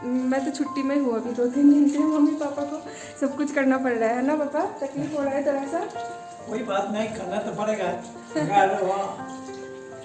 मैं तो छुट्टी में हूँ अभी 2-3 दिन से। मम्मी पापा को सब कुछ करना पड़ रहा है ना पापा? तकलीफ हो रहा है थोड़ा सा? कोई बात नहीं, करना तो पड़ेगा। अगर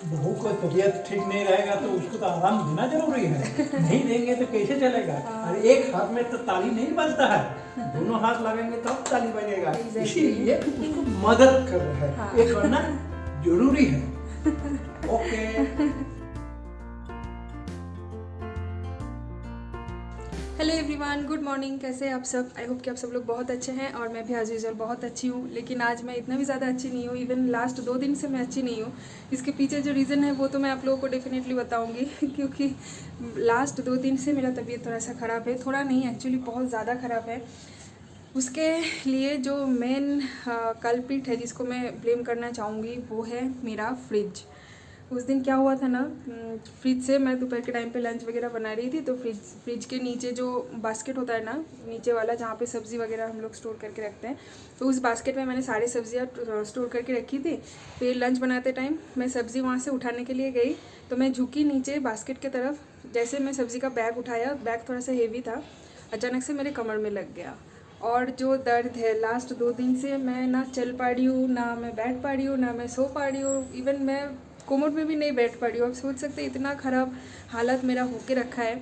बहू को तबीयत ठीक नहीं रहेगा तो उसको तो आराम देना जरूरी है। नहीं देंगे तो कैसे चलेगा? और एक हाथ में तो ताली नहीं बजता है, दोनों हाथ लगेंगे तब तो ताली बजेगा। इसीलिए उसको मदद कर रहा है, ये करना जरूरी है। Okay. Hello everyone, good morning. कैसे हैं आप सब? आई होप कि आप सब लोग बहुत अच्छे हैं और मैं भी एज यूजुअल बहुत अच्छी हूँ। लेकिन आज मैं इतना भी ज़्यादा अच्छी नहीं हूँ, इवन लास्ट 2 दिन से मैं अच्छी नहीं हूँ। इसके पीछे जो रीज़न है वो तो मैं आप लोगों को डेफिनेटली बताऊँगी क्योंकि लास्ट 2 दिन से मेरा तबीयत थोड़ा सा ख़राब है। थोड़ा नहीं, एक्चुअली बहुत ज़्यादा ख़राब है। उसके लिए जो मेन कल्प्रिट है जिसको मैं ब्लेम करना चाहूँगी वो है मेरा फ्रिज। उस दिन क्या हुआ था ना, फ्रिज से मैं दोपहर के टाइम पे लंच वगैरह बना रही थी, तो फ्रिज के नीचे जो बास्केट होता है ना, नीचे वाला जहाँ पे सब्ज़ी वगैरह हम लोग स्टोर करके रखते हैं, तो उस बास्केट में मैंने सारी सब्जियाँ स्टोर करके रखी थी। फिर लंच बनाते टाइम मैं सब्ज़ी वहाँ से उठाने के लिए गई, तो मैं झुकी नीचे बास्केट की तरफ। जैसे मैं सब्ज़ी का बैग उठाया, बैग थोड़ा सा हेवी था, अचानक से मेरे कमर में लग गया। और जो दर्द है लास्ट 2 दिन से, मैं ना चल पा रही हूँ, ना मैं बैठ पा रही हूँ, ना मैं सो पा रही हूँ, इवन मैं कोमोड में भी नहीं बैठ पा रही हूँ। आप सोच सकते हैं इतना ख़राब हालत मेरा होके रखा है।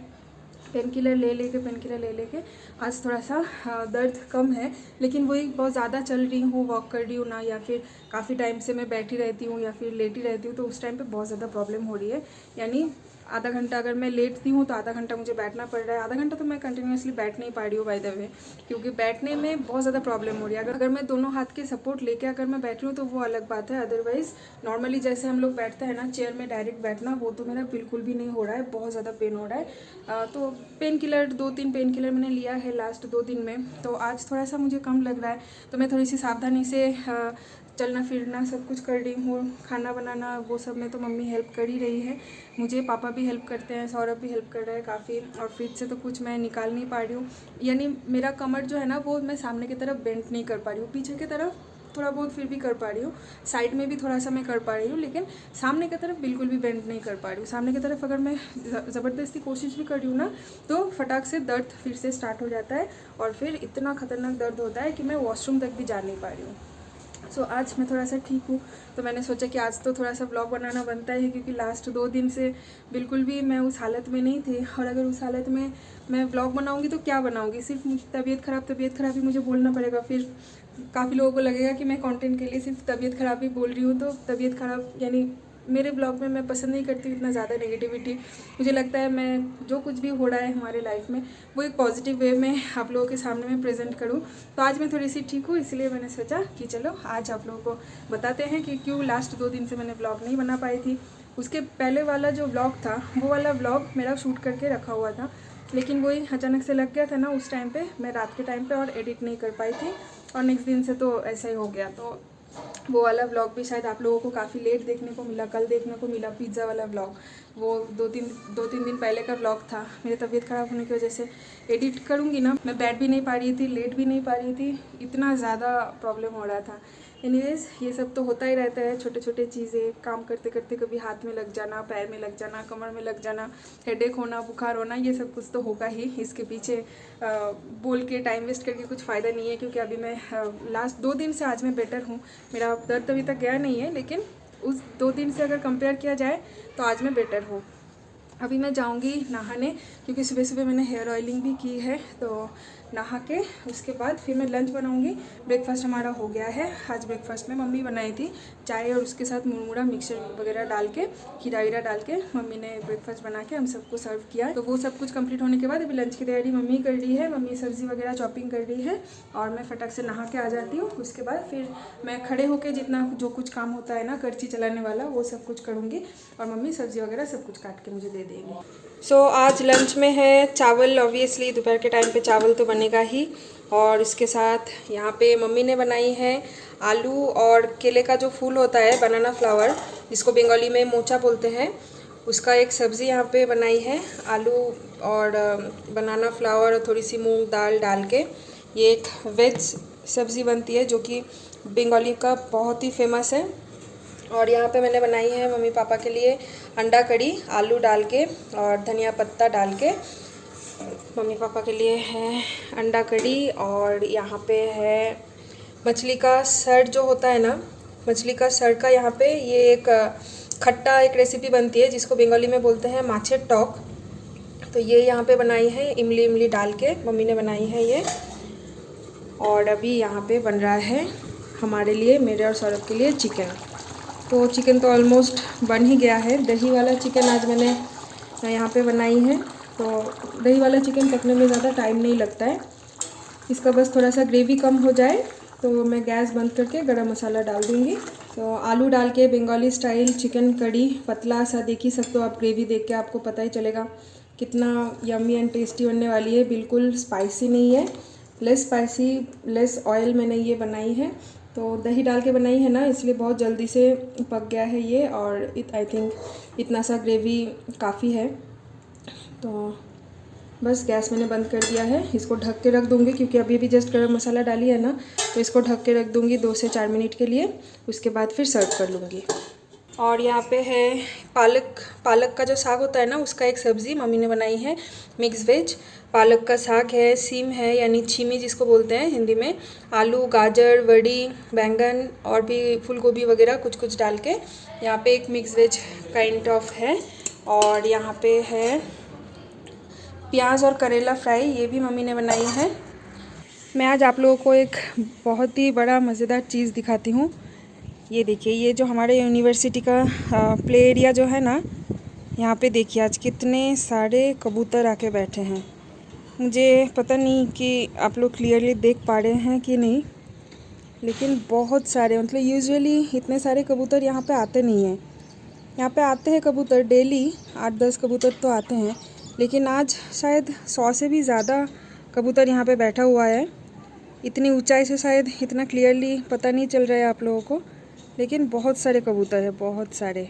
पेन किलर ले लेके आज थोड़ा सा दर्द कम है, लेकिन वही बहुत ज़्यादा चल रही हूँ, वॉक कर रही हूँ ना, या फिर काफ़ी टाइम से मैं बैठी रहती हूँ या फिर लेटी रहती हूँ, तो उस टाइम पे बहुत ज़्यादा प्रॉब्लम हो रही है। यानी आधा घंटा अगर मैं लेटती हूँ तो आधा घंटा मुझे बैठना पड़ रहा है। आधा घंटा तो मैं कंटिन्यूसली बैठ नहीं पा रही हूँ बाय द वे, क्योंकि बैठने में बहुत ज़्यादा प्रॉब्लम हो रही है। अगर मैं दोनों हाथ के सपोर्ट लेके अगर मैं बैठ रही हूँ तो वो अलग बात है, अदरवाइज़ नॉर्मली जैसे हम लोग बैठते हैं ना चेयर में डायरेक्ट बैठना, वो तो मेरा बिल्कुल भी नहीं हो रहा है, बहुत ज़्यादा पेन हो रहा है। तो पेन किलर 2-3 पेन किलर मैंने लिया है लास्ट 2 दिन में, तो आज थोड़ा सा मुझे कम लग रहा है। तो मैं थोड़ी सी सावधानी से चलना फिरना सब कुछ कर रही हूँ। खाना बनाना वो सब में तो मम्मी हेल्प कर ही रही है मुझे, पापा भी हेल्प करते हैं, सौरभ भी हेल्प कर रहा है काफ़ी। और फ्रिज से तो कुछ मैं निकाल नहीं पा रही हूँ, यानी मेरा कमर जो है ना वो मैं सामने की तरफ बेंड नहीं कर पा रही हूँ, पीछे की तरफ थोड़ा बहुत फिर भी कर पा रही हूँ, साइड में भी थोड़ा सा मैं कर पा रही हूँ, लेकिन सामने की तरफ बिल्कुल भी बेंड नहीं कर पा रही हूँ। सामने की तरफ अगर मैं ज़बरदस्ती कोशिश भी कर रही हूँ ना, तो फटाक से दर्द फिर से स्टार्ट हो जाता है और फिर इतना ख़तरनाक दर्द होता है कि मैं वॉशरूम तक भी जा नहीं पा रही हूँ। सो आज मैं थोड़ा सा ठीक हूँ, तो मैंने सोचा कि आज तो थोड़ा सा व्लॉग बनाना बनता है, क्योंकि लास्ट 2 दिन से बिल्कुल भी मैं उस हालत में नहीं थी। और अगर उस हालत में मैं व्लॉग बनाऊँगी तो क्या बनाऊँगी? सिर्फ तबीयत ख़राब ही मुझे बोलना पड़ेगा। फिर काफ़ी लोगों को लगेगा कि मैं कंटेंट के लिए सिर्फ तबीयत ख़राब ही बोल रही हूँ। तो तबीयत ख़राब यानी मेरे ब्लॉग में मैं पसंद नहीं करती हूँ इतना ज़्यादा नेगेटिविटी। मुझे लगता है मैं जो कुछ भी हो रहा है हमारे लाइफ में वो एक पॉजिटिव वे में आप लोगों के सामने मैं प्रेजेंट करूँ। तो आज मैं थोड़ी सी ठीक हूँ, इसलिए मैंने सोचा कि चलो आज आप लोगों को बताते हैं कि क्यों लास्ट 2 दिन से मैंने ब्लॉग नहीं बना पाई थी। उसके पहले वाला जो ब्लॉग था वो वाला ब्लॉग मेरा शूट करके रखा हुआ था, लेकिन वही अचानक से लग गया था ना उस टाइम पे, मैं रात के टाइम पे और एडिट नहीं कर पाई थी, और नेक्स्ट दिन से तो ऐसा ही हो गया। तो वो वाला व्लॉग भी शायद आप लोगों को काफ़ी लेट देखने को मिला, कल देखने को मिला पिज़्ज़ा वाला व्लॉग। वो 2-3 दिन पहले का व्लॉग था। मेरी तबीयत ख़राब होने की वजह से एडिट करूँगी ना, मैं बैठ भी नहीं पा रही थी, लेट भी नहीं पा रही थी, इतना ज़्यादा प्रॉब्लम हो रहा था। एनीवेज ये सब तो होता ही रहता है, छोटे छोटे चीज़ें काम करते करते कभी हाथ में लग जाना, पैर में लग जाना, कमर में लग जाना, हेडेक होना, बुखार होना, ये सब कुछ तो होगा ही। इसके पीछे बोल के टाइम वेस्ट करके कुछ फ़ायदा नहीं है, क्योंकि अभी मैं लास्ट 2 दिन से आज मैं बेटर हूँ। मेरा दर्द अभी तक गया नहीं है, लेकिन उस 2 दिन से अगर कंपेयर किया जाए तो आज मैं बेटर हूँ। अभी मैं जाऊंगी नहाने, क्योंकि सुबह सुबह मैंने हेयर ऑयलिंग भी की है, तो नहा के उसके बाद फिर मैं लंच बनाऊंगी। ब्रेकफास्ट हमारा हो गया है। आज ब्रेकफास्ट में मम्मी बनाई थी चाय और उसके साथ मुरमुरा मिक्सचर वगैरह डाल के, खीरा वीरा डाल के मम्मी ने ब्रेकफास्ट बना के हम सबको सर्व किया। तो वो सब कुछ कंप्लीट होने के बाद अभी लंच की तैयारी मम्मी कर रही है, मम्मी सब्ज़ी वगैरह चॉपिंग कर रही है, और मैं फटाक से नहा के आ जाती हूँ। उसके बाद फिर मैं खड़े होकर जितना जो कुछ काम होता है ना करची चलाने वाला, वो सब कुछ करूँगी, और मम्मी सब्ज़ी वगैरह सब कुछ काट के मुझे दे देंगी। सो आज लंच में है चावल, ऑब्वियसली दोपहर के टाइम पे चावल तो बनेगा ही, और इसके साथ यहाँ पे मम्मी ने बनाई है आलू और केले का जो फूल होता है, बनाना फ्लावर, जिसको बंगाली में मोचा बोलते हैं, उसका एक सब्ज़ी यहाँ पे बनाई है। आलू और बनाना फ्लावर और थोड़ी सी मूंग दाल डाल के ये एक वेज सब्ज़ी बनती है, जो कि बंगाली का बहुत ही फेमस है। और यहाँ पे मैंने बनाई है मम्मी पापा के लिए अंडा कड़ी, आलू डाल के और धनिया पत्ता डाल के। मम्मी पापा के लिए है अंडा कड़ी और यहाँ पे है मछली का सर जो होता है ना, मछली का सर का यहाँ पे ये एक खट्टा एक रेसिपी बनती है जिसको बंगाली में बोलते हैं माछेर टॉक। तो ये यहाँ पे बनाई है इमली डाल के मम्मी ने बनाई है ये। और अभी यहाँ पे बन रहा है हमारे लिए, मेरे और सौरभ के लिए चिकन। तो चिकन तो ऑलमोस्ट बन ही गया है। दही वाला चिकन आज मैंने यहाँ पे बनाई है। तो दही वाला चिकन पकने में ज़्यादा टाइम नहीं लगता है, इसका बस थोड़ा सा ग्रेवी कम हो जाए तो मैं गैस बंद करके गरम मसाला डाल दूँगी। तो आलू डाल के बंगाली स्टाइल चिकन कड़ी पतला सा देख ही सकते हो आप, ग्रेवी देख के आपको पता ही चलेगा कितना यम्मी एंड टेस्टी बनने वाली है। बिल्कुल स्पाइसी नहीं है, लेस स्पाइसी लेस ऑयल मैंने ये बनाई है। तो दही डाल के बनाई है ना, इसलिए बहुत जल्दी से पक गया है ये। और आई थिंक इतना सा ग्रेवी काफ़ी है। तो बस गैस मैंने बंद कर दिया है, इसको ढक के रख दूँगी क्योंकि अभी भी जस्ट गरम मसाला डाली है ना, तो इसको ढक के रख दूँगी 2 से 4 मिनट के लिए। उसके बाद फिर सर्व कर लूँगी। और यहाँ पे है पालक का जो साग होता है ना, उसका एक सब्ज़ी मम्मी ने बनाई है, मिक्स वेज। पालक का साग है, सीम है यानी छीमी जिसको बोलते हैं हिंदी में, आलू गाजर वड़ी बैंगन और भी फूल गोभी वगैरह कुछ कुछ डाल के यहाँ पे एक मिक्स वेज काइंड ऑफ है। और यहाँ पे है प्याज और करेला फ्राई, ये भी मम्मी ने बनाई है। मैं आज आप लोगों को एक बहुत ही बड़ा मज़ेदार चीज़ दिखाती हूँ। ये देखिए, ये जो हमारे यूनिवर्सिटी का प्ले एरिया जो है ना, यहाँ पे देखिए आज कितने सारे कबूतर आके बैठे हैं। मुझे पता नहीं कि आप लोग क्लियरली देख पा रहे हैं कि नहीं, लेकिन बहुत सारे, मतलब यूजुअली इतने सारे कबूतर यहाँ पे आते नहीं हैं। यहाँ पे आते हैं कबूतर डेली 8-10 कबूतर तो आते हैं, लेकिन आज शायद 100 से भी ज़्यादा कबूतर यहाँ पे बैठा हुआ है। इतनी ऊंचाई से शायद इतना क्लियरली पता नहीं चल रहा है आप लोगों को, लेकिन बहुत सारे कबूतर हैं, बहुत सारे।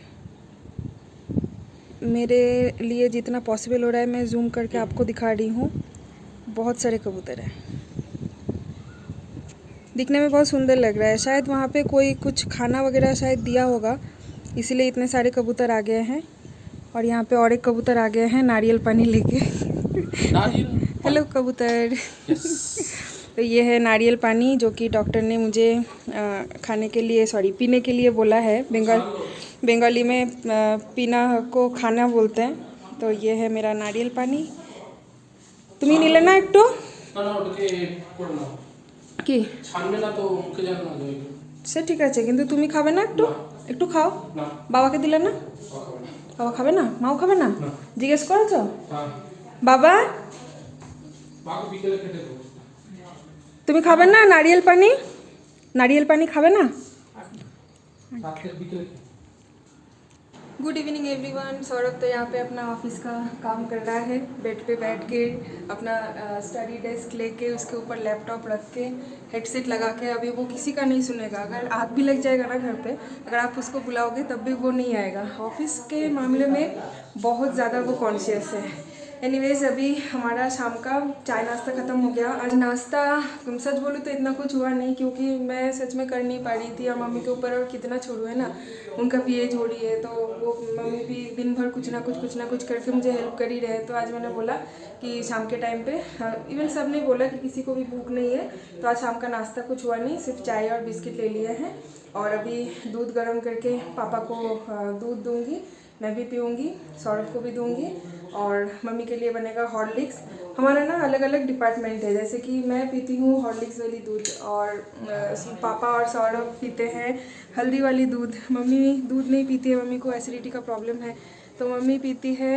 मेरे लिए जितना पॉसिबल हो रहा है मैं जूम करके आपको दिखा रही हूँ। बहुत सारे कबूतर हैं, दिखने में बहुत सुंदर लग रहा है। शायद वहाँ पे कोई कुछ खाना वगैरह शायद दिया होगा, इसीलिए इतने सारे कबूतर आ गए हैं। और यहाँ पे और एक कबूतर आ गए हैं नारियल पानी लेके। हेलो कबूतर। तो ये है नारियल पानी जो कि डॉक्टर ने मुझे खाने के लिए, सॉरी पीने के लिए बोला है। बंगाली में पीना को खाना बोलते हैं। तो ये है मेरा नारियल पानी। तुम्हें नहीं लेना एक तो কি ছানবে না তো মুখে যেন না যায়। সে ঠিক আছে, কিন্তু তুমি খাবে না? একটু খাও। বাবাকে দিলে না? বাবা খাবে না? মাও খাবে না? জিজ্ঞেস করেছো? বাবা তুমি খাবে না নারিয়েল পানি? নারিয়েল পানি খাবে না? Good evening everyone. सौरभ तो यहाँ पे अपना ऑफिस का काम कर रहा है, बेड पे बैठ के अपना स्टडी डेस्क लेके उसके ऊपर लैपटॉप रख के हेडसेट लगा के। अभी वो किसी का नहीं सुनेगा। अगर आग भी लग जाएगा ना घर पे, अगर आप उसको बुलाओगे तब भी वो नहीं आएगा। ऑफिस के मामले में बहुत ज़्यादा वो कॉन्शियस है। एनीवेज, अभी हमारा शाम का चाय नाश्ता ख़त्म हो गया। आज नाश्ता सच बोलूँ तो इतना कुछ हुआ नहीं, क्योंकि मैं सच में कर नहीं पा रही थी। और मम्मी के ऊपर और कितना छोड़ू है ना, उनका भी एज हो रही है, तो वो मम्मी भी दिन भर कुछ ना कुछ करके मुझे हेल्प कर ही रहे। तो आज मैंने बोला कि शाम के टाइम पे, इवन सब ने बोला कि किसी को भी भूख नहीं है, तो आज शाम का नाश्ता कुछ हुआ नहीं, सिर्फ चाय और बिस्किट ले लिए हैं। और अभी दूध गर्म करके पापा को दूध दूँगी, मैं भी पीऊँगी, सौरभ को भी दूँगी। और मम्मी के लिए बनेगा हॉर्लिक्स। हमारा ना अलग अलग डिपार्टमेंट है, जैसे कि मैं पीती हूँ हॉर्लिक्स वाली दूध और पापा और सौरभ पीते हैं हल्दी वाली दूध। मम्मी दूध नहीं पीती है, मम्मी को एसिडिटी का प्रॉब्लम है, तो मम्मी पीती है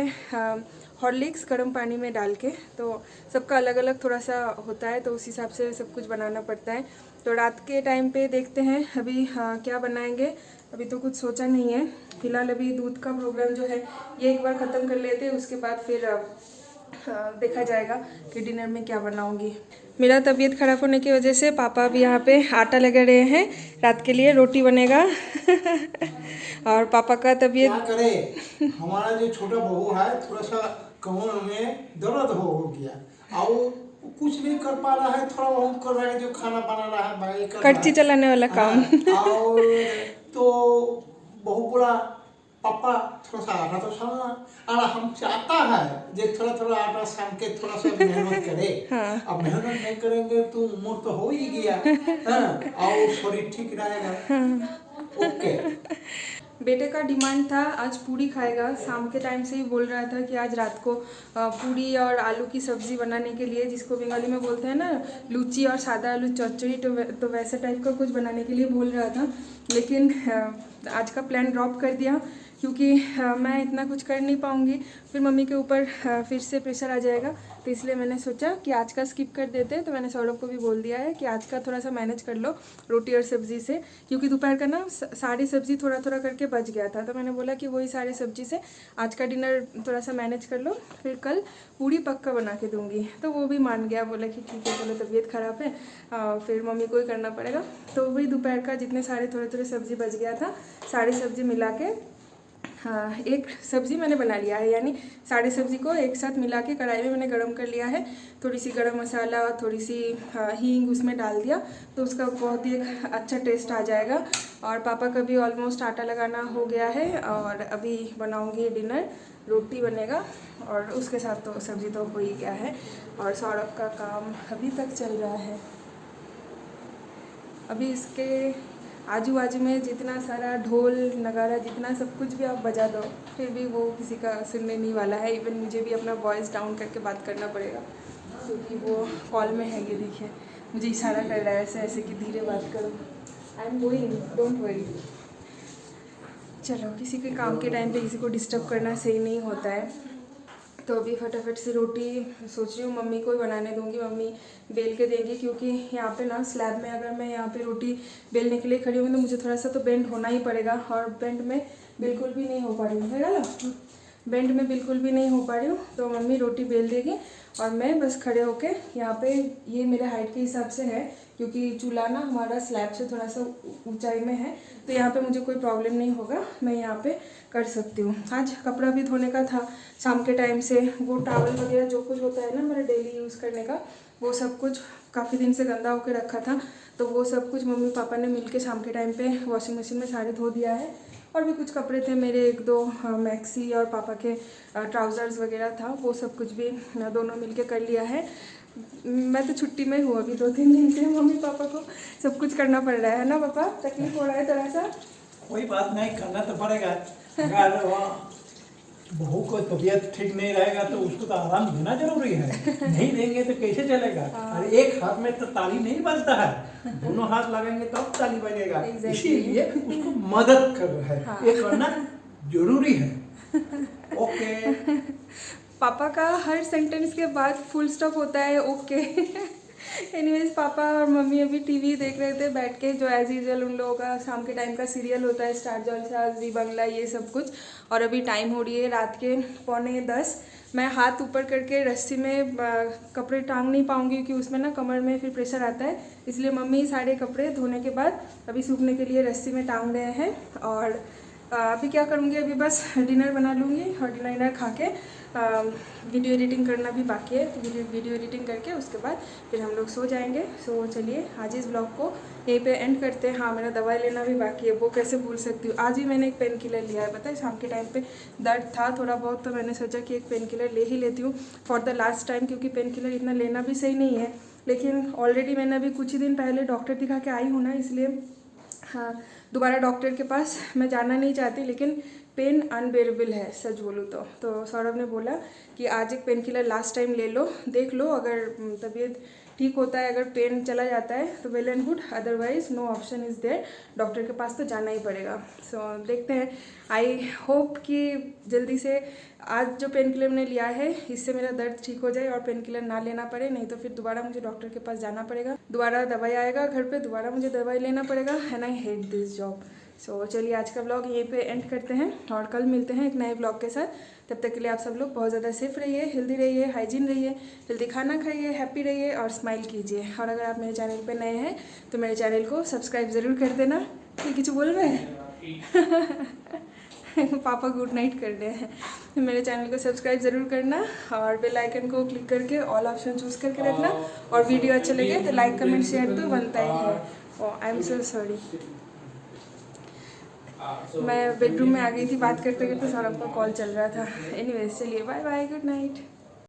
हॉर्लिक्स गर्म पानी में डाल के। तो सबका अलग अलग थोड़ा सा होता है, तो उस हिसाब से सब कुछ बनाना पड़ता है। तो रात के टाइम पे देखते हैं अभी क्या बनाएंगे। अभी तो कुछ सोचा नहीं है फिलहाल। अभी दूध का प्रोग्राम जो है ये एक बार ख़त्म कर लेते हैं, उसके बाद फिर देखा जाएगा कि डिनर में क्या बनाऊंगी। मेरा तबीयत ख़राब होने की वजह से पापा भी यहाँ पे आटा लगा रहे हैं, रात के लिए रोटी बनेगा। और पापा का तबीयत क्या करे, हमारा जो छोटा बहू है थोड़ा सा कमर में दर्द हो गया और कुछ नहीं कर पा रहा है, थोड़ा बहुत कर रहा है, जो खाना बना रहा है भाई कड़ची चलाने वाला काम। और तो बहुत बड़ा पापा थोड़ा सा आटा तो सानना और हम चाहता है जे थोड़ा थोड़ा आटा सान के थोड़ा सा मेहनत करे। अब मेहनत नहीं करेंगे तो उम्र तो हो ही गया। हाँ, और शरीर ठीक रहेगा। ओके। बेटे का डिमांड था आज पूड़ी खाएगा। शाम के टाइम से ही बोल रहा था कि आज रात को पूड़ी और आलू की सब्ज़ी बनाने के लिए, जिसको बंगाली में बोलते हैं ना लूची और सादा आलू चौचड़ी, तो वैसे टाइप का कुछ बनाने के लिए बोल रहा था। लेकिन आज का प्लान ड्रॉप कर दिया क्योंकि मैं इतना कुछ कर नहीं पाऊँगी, फिर मम्मी के ऊपर फिर से प्रेशर आ जाएगा। तो इसलिए मैंने सोचा कि आज का स्किप कर देते हैं। तो मैंने सौरभ को भी बोल दिया है कि आज का थोड़ा सा मैनेज कर लो रोटी और सब्ज़ी से, क्योंकि दोपहर का ना सारी सब्ज़ी थोड़ा थोड़ा करके बच गया था। तो मैंने बोला कि वही सारी सब्ज़ी से आज का डिनर थोड़ा सा मैनेज कर लो, फिर कल पूड़ी पक्का बना के दूँगी। तो वो भी मान गया, बोला कि ठीक है चलो, तबीयत ख़राब है फिर मम्मी को ही करना पड़ेगा। तो वही दोपहर का जितने सारे थोड़े थोड़े सब्ज़ी बच गया था, सारी सब्ज़ी मिला के एक सब्ज़ी मैंने बना लिया है, यानी सारी सब्ज़ी को एक साथ मिला के कढ़ाई में मैंने गरम कर लिया है। थोड़ी सी गरम मसाला, थोड़ी सी हींग उसमें डाल दिया तो उसका बहुत ही एक अच्छा टेस्ट आ जाएगा। और पापा का भी ऑलमोस्ट आटा लगाना हो गया है और अभी बनाऊंगी डिनर, रोटी बनेगा और उसके साथ तो सब्ज़ी तो हो ही गया है। और सौरभ का काम अभी तक चल रहा है। अभी इसके आजू बाजू में जितना सारा ढोल नगारा, जितना सब कुछ भी आप बजा दो, फिर भी वो किसी का सुनने नहीं वाला है। इवन मुझे भी अपना वॉइस डाउन करके बात करना पड़ेगा क्योंकि वो कॉल में है। ये देखिए मुझे इशारा कर रहा है ऐसे ऐसे कि धीरे बात करो। I am going, don't worry. चलो, किसी के काम के टाइम पे किसी को डिस्टर्ब करना सही नहीं होता है। तो अभी फटाफट से रोटी सोच रही हूँ मम्मी को ही बनाने दूँगी, मम्मी बेल के देंगी, क्योंकि यहाँ पे ना स्लैब में अगर मैं यहाँ पे रोटी बेलने के लिए खड़ी हूँ तो मुझे थोड़ा सा तो बेंड होना ही पड़ेगा। और बेंड में बिल्कुल भी नहीं हो पा रही हूँ, है ना, बेंड में बिल्कुल भी नहीं हो पा रही हूँ। तो मम्मी रोटी बेल देगी और मैं बस खड़े होके यहाँ पे, ये मेरे हाइट के हिसाब से है क्योंकि चूल्हा ना हमारा स्लैब से थोड़ा सा ऊंचाई में है, तो यहाँ पे मुझे कोई प्रॉब्लम नहीं होगा, मैं यहाँ पे कर सकती हूँ। आज कपड़ा भी धोने का था शाम के टाइम से, वो टावल वगैरह जो कुछ होता है ना मेरा डेली यूज़ करने का, वो सब कुछ काफ़ी दिन से गंदा होकर रखा था। तो वो सब कुछ मम्मी पापा ने मिलके शाम के टाइम पे वॉशिंग मशीन में सारे धो दिया है। और भी कुछ कपड़े थे मेरे, एक दो मैक्सी और पापा के ट्राउज़र्स वगैरह था, वो सब कुछ भी दोनों मिलके कर लिया है। मैं तो छुट्टी में हूँ अभी 2-3 दिन से, मम्मी पापा को सब कुछ करना पड़ रहा है ना पापा, तकलीफ हो रहा है थोड़ा सा। कोई बात नहीं, करना तो पड़ेगा। अगर बहू को तबीयत ठीक नहीं रहेगा तो उसको तो आराम देना जरूरी है। नहीं देंगे तो कैसे चलेगा। और एक हाथ में तो ताली नहीं बजता है, दोनों हाथ लगेंगे तब ताली बजेगा। इसीलिए उसको मदद कर रहा है, ये करना जरूरी है। ओके। पापा का हर सेंटेंस के बाद फुल स्टॉप होता है ओके। एनीवेज, पापा और मम्मी अभी टीवी देख रहे थे बैठ के, जो एज यूजुअल उन लोगों का शाम के टाइम का सीरियल होता है, स्टार जलसा, जी बंगला, ये सब कुछ। और अभी टाइम हो रही है रात के 9:45। मैं हाथ ऊपर करके रस्सी में कपड़े टांग नहीं पाऊंगी क्योंकि उसमें ना कमर में फिर प्रेशर आता है, इसलिए मम्मी सारे कपड़े धोने के बाद अभी सूखने के लिए रस्सी में टांग रहे हैं। और अभी क्या करूँगी, अभी बस डिनर बना लूँगी और डिनर खा के वीडियो एडिटिंग करना भी बाकी है, तो वीडियो एडिटिंग करके उसके बाद फिर हम लोग सो जाएंगे। सो चलिए आज इस ब्लॉग को यहीं पे एंड करते हैं। हाँ, मेरा दवाई लेना भी बाकी है, वो कैसे भूल सकती हूँ। आज ही मैंने एक पेन किलर लिया है, पता है, शाम के टाइम पे दर्द था थोड़ा बहुत, तो मैंने सोचा कि एक पेन किलर ले ही लेती हूँ फॉर द लास्ट टाइम, क्योंकि पेन किलर इतना लेना भी सही नहीं है। लेकिन ऑलरेडी मैंने अभी कुछ ही दिन पहले डॉक्टर दिखा के आई हूँ ना, इसलिए हाँ दोबारा डॉक्टर के पास मैं जाना नहीं चाहती। लेकिन पेन अनबेरेबल है सच बोलूँ तो सौरभ ने बोला कि आज एक पेन किलर लास्ट टाइम ले लो, देख लो, अगर तबीयत ठीक होता है, अगर पेन चला जाता है तो well and good, otherwise no option is there, doctor के पास तो जाना ही पड़ेगा। सो देखते हैं, आई होप कि जल्दी से आज जो पेन किलर मैंने लिया है इससे मेरा दर्द ठीक हो जाए और पेन किलर ना लेना पड़े, नहीं तो फिर दोबारा मुझे डॉक्टर के पास जाना पड़ेगा, दोबारा दवाई आएगा घर पे, दोबारा मुझे दवाई लेना पड़ेगा, and I hate this job. So चलिए आज का ब्लॉग यहीं पे एंड करते हैं और कल मिलते हैं एक नए ब्लॉग के साथ। तब तक के लिए आप सब लोग बहुत ज़्यादा सेफ रहिए, हेल्दी रहिए, हाइजीन रहिए, हेल्दी खाना खाइए, हैप्पी रहिए और स्माइल कीजिए। और अगर आप मेरे चैनल पे नए हैं तो मेरे चैनल को सब्सक्राइब ज़रूर कर देना। ठीक, कुछ बोल रहे हैं? पापा गुड नाइट कर रहे हैं। मेरे चैनल को सब्सक्राइब ज़रूर करना और बेल आइकन को क्लिक करके ऑल ऑप्शन चूज़ करके रखना। और वीडियो अच्छा लगे तो लाइक कमेंट शेयर तो बनता ही है। I am so sorry. मैं बेडरूम में आ गई थी, बात करते करते सौरभ का कॉल चल रहा था। एनीवेज चलिए बाय बाय, गुड नाइट।